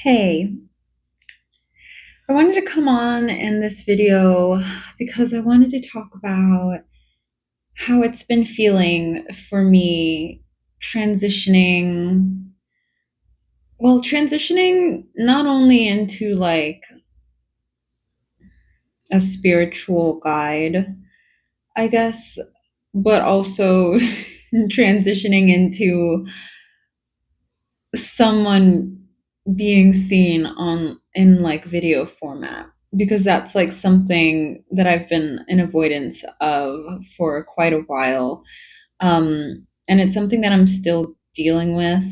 Hey, I wanted to come on in this video because I wanted to talk about how it's been feeling for me transitioning. Well, transitioning not only into like a spiritual guide, I guess, but also transitioning into someone being seen on in like video format because that's like something that I've been in avoidance of for quite a while. And it's something that I'm still dealing with.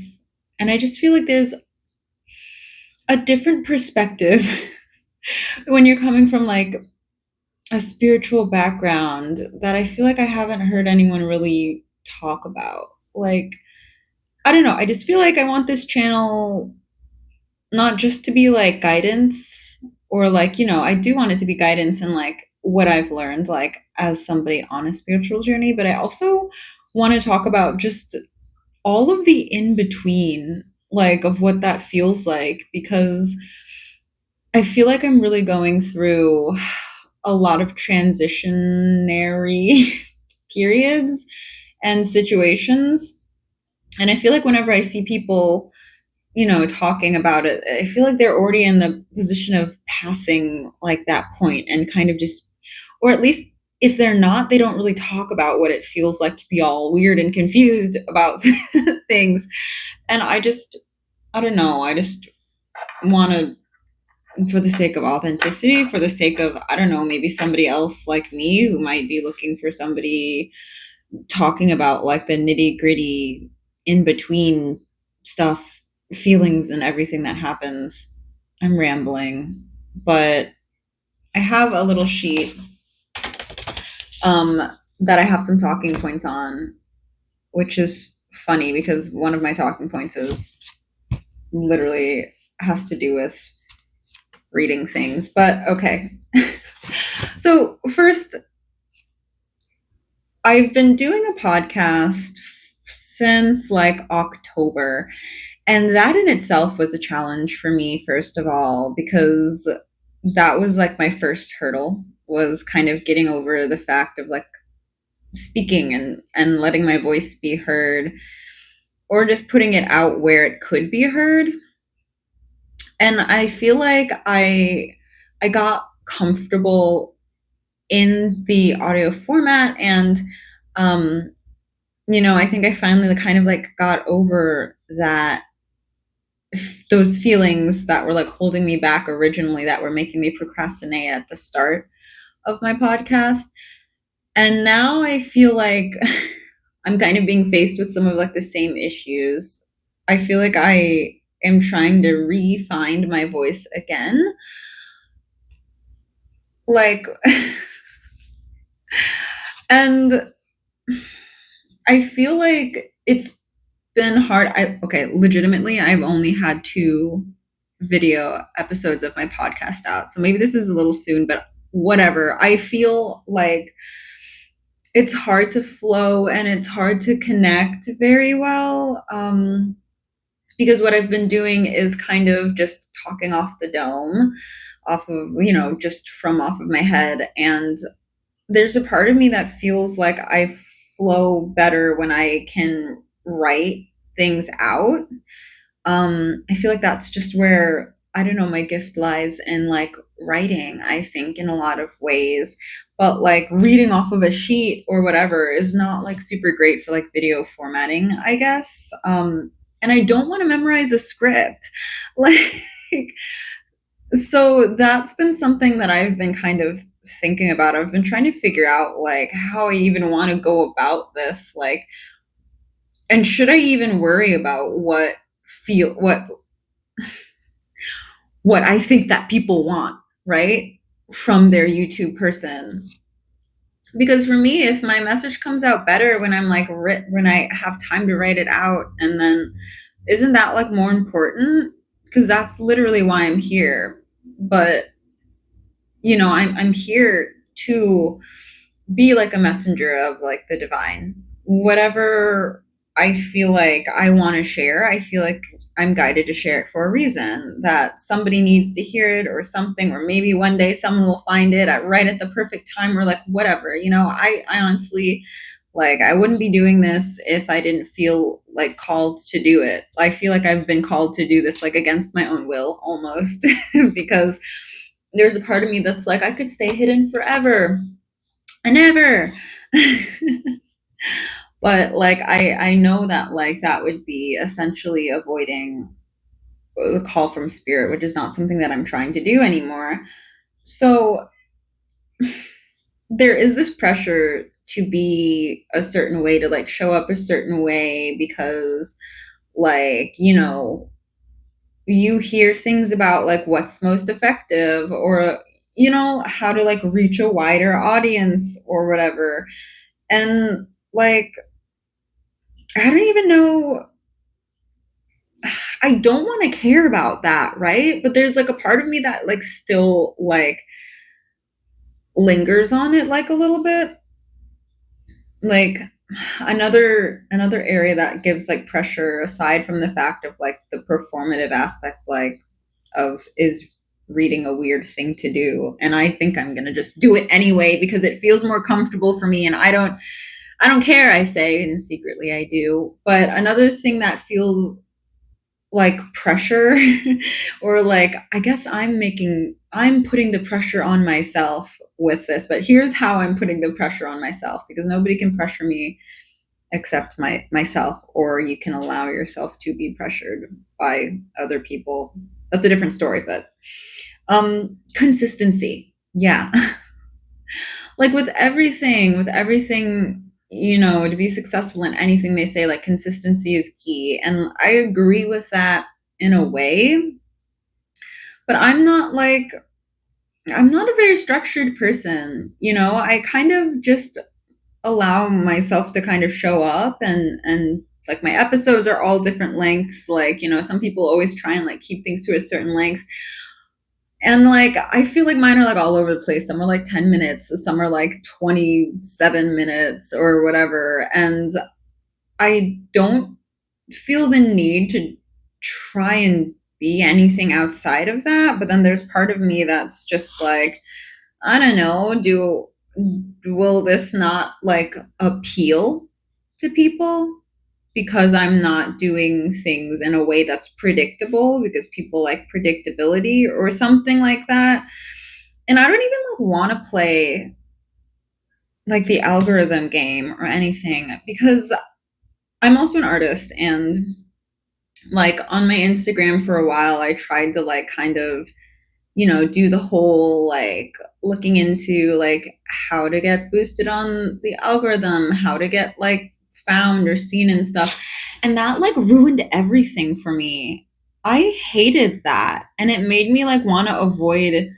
And I just feel like there's a different perspective when you're coming from like a spiritual background that I feel like I haven't heard anyone really talk about. Like, I don't know. I just feel like I want this channel not just to be like guidance or like, I do want it to be guidance and like what I've learned like as somebody on a spiritual journey, but I also want to talk about just all of the in between like of what that feels like because I feel like I'm really going through a lot of transitionary periods and situations, and I feel like whenever I see people talking about it, I feel like they're already in the position of passing like that point and kind of just, or at least if they're not, they don't really talk about what it feels like to be all weird and confused about things. And I don't know, I just want to, for the sake of authenticity, for the sake of, I don't know, maybe somebody else like me who might be looking for somebody talking about like the nitty gritty in between stuff, feelings, and everything that happens. I'm rambling, but I have a little sheet um, that I have some talking points on, which is funny because one of my talking points is literally has to do with reading things. But okay. So, first, I've been doing a podcast since like October. And that in itself was a challenge for me, first of all, because that was like my first hurdle, was kind of getting over the fact of like speaking and letting my voice be heard, or just putting it out where it could be heard. And I feel like I got comfortable in the audio format, and um I think I finally kind of like got over that, those feelings that were like holding me back originally, that were making me procrastinate at the start of my podcast. And now I feel like I'm kind of being faced with some of like the same issues. I feel like I am trying to re-find my voice again. Like, and I feel like it's been hard. Okay, legitimately, I've only had 2 video episodes of my podcast out. So maybe this is a little soon, but whatever. I feel like it's hard to flow and it's hard to connect very well. Because what I've been doing is kind of just talking off the dome, off of, just from off of my head. And there's a part of me that feels like I flow better when I can write things out. I feel like that's just where, I don't know, my gift lies in like writing, I think, in a lot of ways. But like reading off of a sheet or whatever is not like super great for like video formatting, I guess. And I don't want to memorize a script. Like, so that's been something that I've been kind of thinking about. I've been trying to figure out like how I even want to go about this. Like, and should I even worry about what I think that people want, right? From their YouTube person. Because for me, if my message comes out better when I'm like when I have time to write it out, and then isn't that like more important? Because that's literally why I'm here. But I'm here to be like a messenger of like the divine, whatever I feel like I want to share. I feel like I'm guided to share it for a reason, that somebody needs to hear it or something, or maybe one day someone will find it right at the perfect time, or like whatever. I honestly, like, I wouldn't be doing this if I didn't feel like called to do it. I feel like I've been called to do this like against my own will almost because there's a part of me that's like, I could stay hidden forever and ever. But like I know that like that would be essentially avoiding the call from spirit, which is not something that I'm trying to do anymore. So there is this pressure to be a certain way, to like show up a certain way, because like, you hear things about like what's most effective, or how to like reach a wider audience or whatever. And like, I don't even know, I don't want to care about that, right? But there's like a part of me that like still like lingers on it like a little bit. Like, another area that gives like pressure, aside from the fact of like the performative aspect, like, of is reading a weird thing to do, and I think I'm going to just do it anyway because it feels more comfortable for me, and I don't care, I say, and secretly I do. But another thing that feels like pressure, or like, I guess I'm putting the pressure on myself with this. But here's how I'm putting the pressure on myself, because nobody can pressure me except myself, or you can allow yourself to be pressured by other people. That's a different story. But consistency, yeah. Like with everything, to be successful in anything, they say like consistency is key, and I agree with that in a way. But I'm not a very structured person. I kind of just allow myself to kind of show up, and like my episodes are all different lengths. Like, some people always try and like keep things to a certain length. And like, I feel like mine are like all over the place. Some are like 10 minutes, some are like 27 minutes or whatever. And I don't feel the need to try and be anything outside of that. But then there's part of me that's just like, I don't know, will this not like appeal to people because I'm not doing things in a way that's predictable, because people like predictability or something like that. And I don't even like want to play like the algorithm game or anything, because I'm also an artist, and like on my Instagram for a while I tried to like kind of, do the whole like looking into like how to get boosted on the algorithm, how to get like found or seen and stuff. And that like ruined everything for me. I hated that. And it made me like want to avoid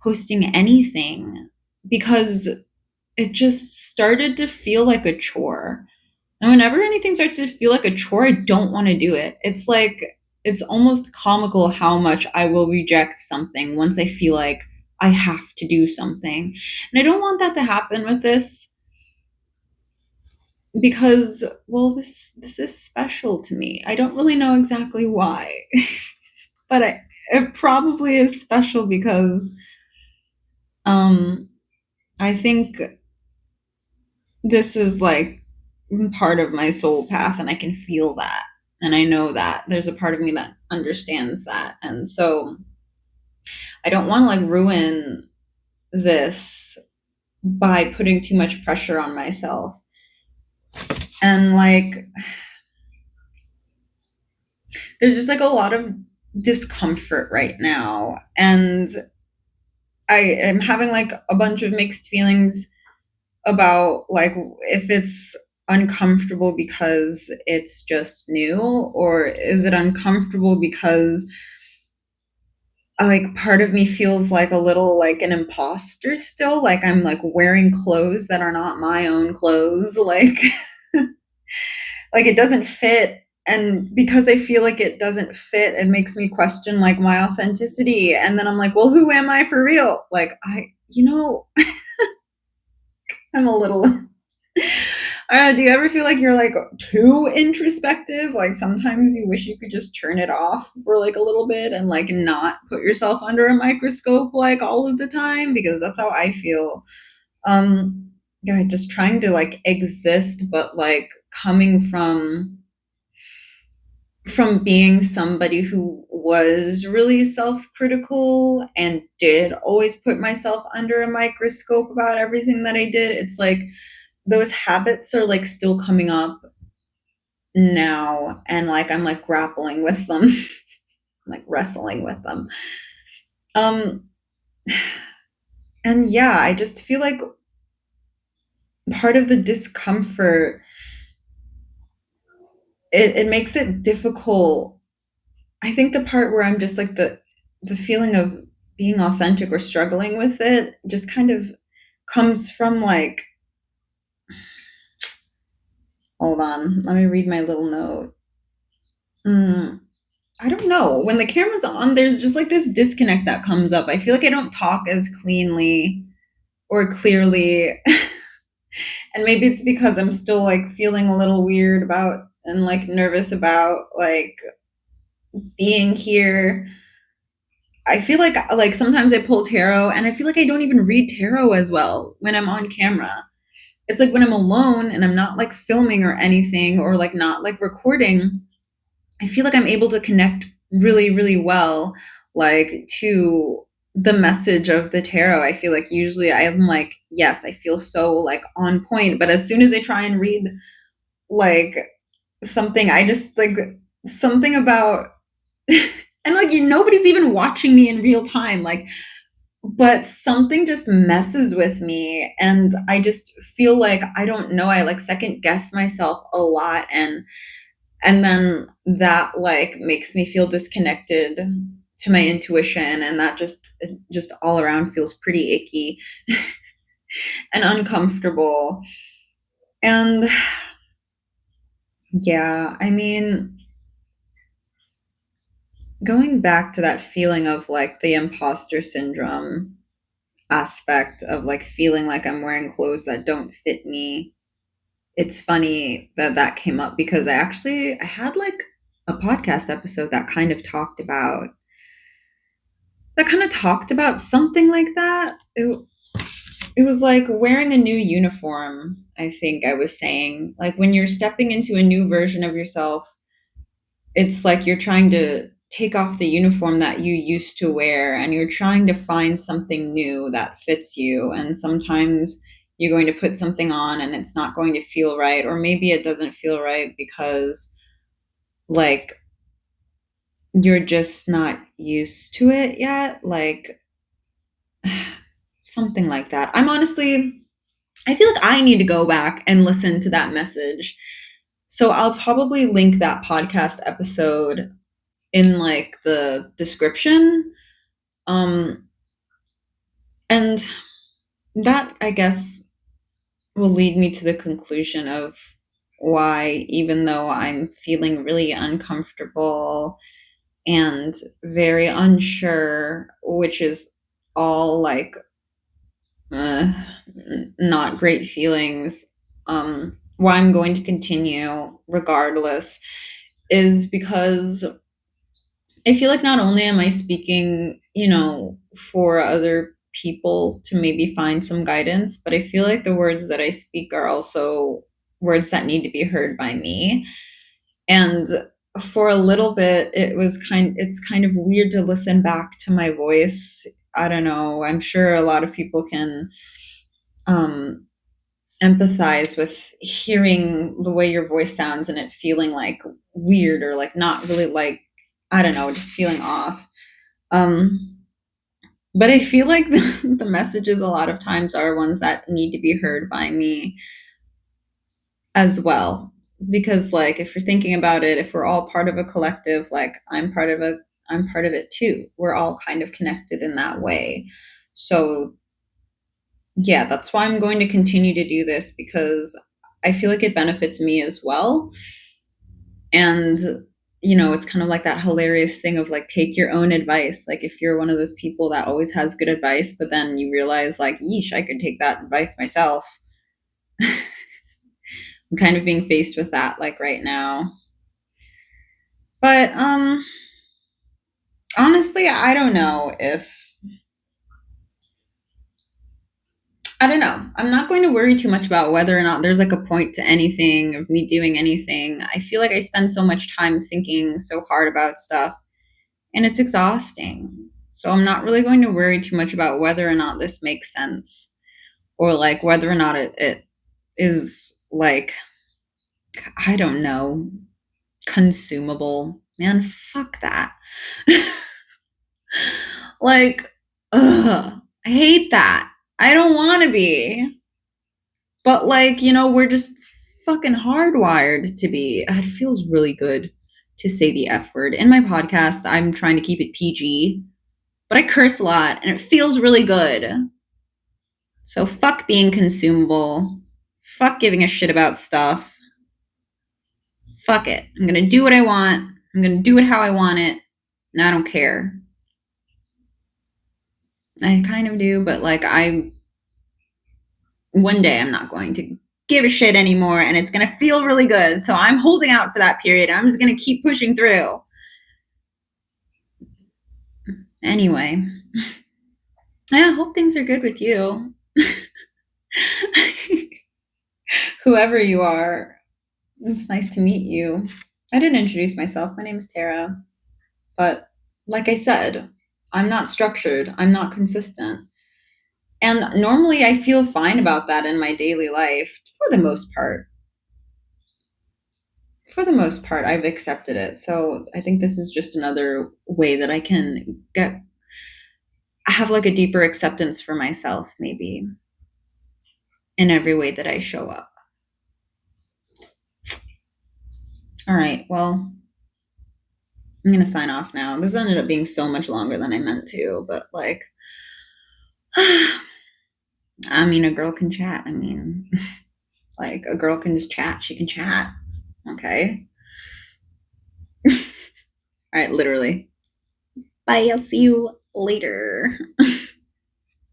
posting anything, because it just started to feel like a chore. And whenever anything starts to feel like a chore, I don't want to do it. It's like, it's almost comical how much I will reject something once I feel like I have to do something. And I don't want that to happen with this, because, well, this is special to me. I don't really know exactly why. But it probably is special because um I think this is like part of my soul path, and I can feel that, and I know that there's a part of me that understands that. And so I don't want to like ruin this by putting too much pressure on myself. And like, there's just like a lot of discomfort right now, and I am having like a bunch of mixed feelings about like if it's uncomfortable because it's just new, or is it uncomfortable because like part of me feels like a little like an imposter still, like I'm like wearing clothes that are not my own clothes, like like it doesn't fit. And because I feel like it doesn't fit, it makes me question like my authenticity. And then I'm like, well, who am I for real? Like, I'm a little Do you ever feel like you're like too introspective? Like sometimes you wish you could just turn it off for like a little bit and like not put yourself under a microscope like all of the time, because that's how I feel. Yeah, just trying to like exist, but like coming from being somebody who was really self-critical and did always put myself under a microscope about everything that I did. It's like those habits are like still coming up now, and like I'm like grappling with them, like wrestling with them. Um and yeah, I just feel like part of the discomfort, it makes it difficult. I think the part where I'm just like the feeling of being authentic or struggling with it just kind of comes from like, hold on, let me read my little note. Mm, I don't know. When the camera's on, there's just like this disconnect that comes up. I feel like I don't talk as cleanly or clearly. And maybe it's because I'm still like feeling a little weird about and like nervous about like being here. I feel like sometimes I pull tarot and I feel like I don't even read tarot as well when I'm on camera. It's like when I'm alone and I'm not like filming or anything or like not like recording, I feel like I'm able to connect really, really well, like to the message of the tarot. I feel like usually I'm like, yes, I feel so like on point. But as soon as I try and read like something, I just like something about, and like nobody's even watching me in real time. Like, but something just messes with me and I just feel like I don't know, I like second guess myself a lot, and then that like makes me feel disconnected to my intuition, and that just all around feels pretty icky and uncomfortable. And yeah, I mean, going back to that feeling of like the imposter syndrome aspect of like feeling like I'm wearing clothes that don't fit me. It's funny that that came up because I had like a podcast episode that kind of talked about something like that. It was like wearing a new uniform. I think I was saying like when you're stepping into a new version of yourself, it's like you're trying to take off the uniform that you used to wear and you're trying to find something new that fits you, and sometimes you're going to put something on and it's not going to feel right, or maybe it doesn't feel right because like you're just not used to it yet, like something like that. I feel like I need to go back and listen to that message, so I'll probably link that podcast episode in like the description. Um, and that, I guess, will lead me to the conclusion of why, even though I'm feeling really uncomfortable and very unsure, which is all like uh, not great feelings, why I'm going to continue regardless is because I feel like not only am I speaking, for other people to maybe find some guidance, but I feel like the words that I speak are also words that need to be heard by me. And for a little bit, it's kind of weird to listen back to my voice. I don't know. I'm sure a lot of people can um, empathize with hearing the way your voice sounds and it feeling like weird or like not really like, I don't know, just feeling off. Um, but I feel like the messages a lot of times are ones that need to be heard by me as well. Because like if you're thinking about it, if we're all part of a collective, like I'm part of it too. We're all kind of connected in that way. So yeah, that's why I'm going to continue to do this, because I feel like it benefits me as well. And it's kind of like that hilarious thing of like take your own advice. Like if you're one of those people that always has good advice, but then you realize like, yeesh, I could take that advice myself. I'm kind of being faced with that like right now. But honestly, I don't know. I'm not going to worry too much about whether or not there's like a point to anything of me doing anything. I feel like I spend so much time thinking so hard about stuff and it's exhausting. So I'm not really going to worry too much about whether or not this makes sense or like whether or not it is like, I don't know, consumable. Man, fuck that. Like, ugh, I hate that. I don't want to be. But like, we're just fucking hardwired to be. It feels really good to say the F word. In my podcast, I'm trying to keep it PG, but I curse a lot and it feels really good. So fuck being consumable. Fuck giving a shit about stuff. Fuck it. I'm going to do what I want. I'm going to do it how I want it. And I don't care. I kind of do, but like one day I'm not going to give a shit anymore and it's going to feel really good. So I'm holding out for that period. I'm just going to keep pushing through. Anyway, I hope things are good with you. Whoever you are, it's nice to meet you. I didn't introduce myself. My name is Tara. But like I said, I'm not structured, I'm not consistent. And normally I feel fine about that in my daily life for the most part. For the most part, I've accepted it. So I think this is just another way that I can have like a deeper acceptance for myself, maybe in every way that I show up. All right, well, I'm going to sign off now. This ended up being so much longer than I meant to, but like, I mean, a girl can chat. I mean, like, a girl can just chat. She can chat. Okay. All right, literally. Bye. I'll see you later.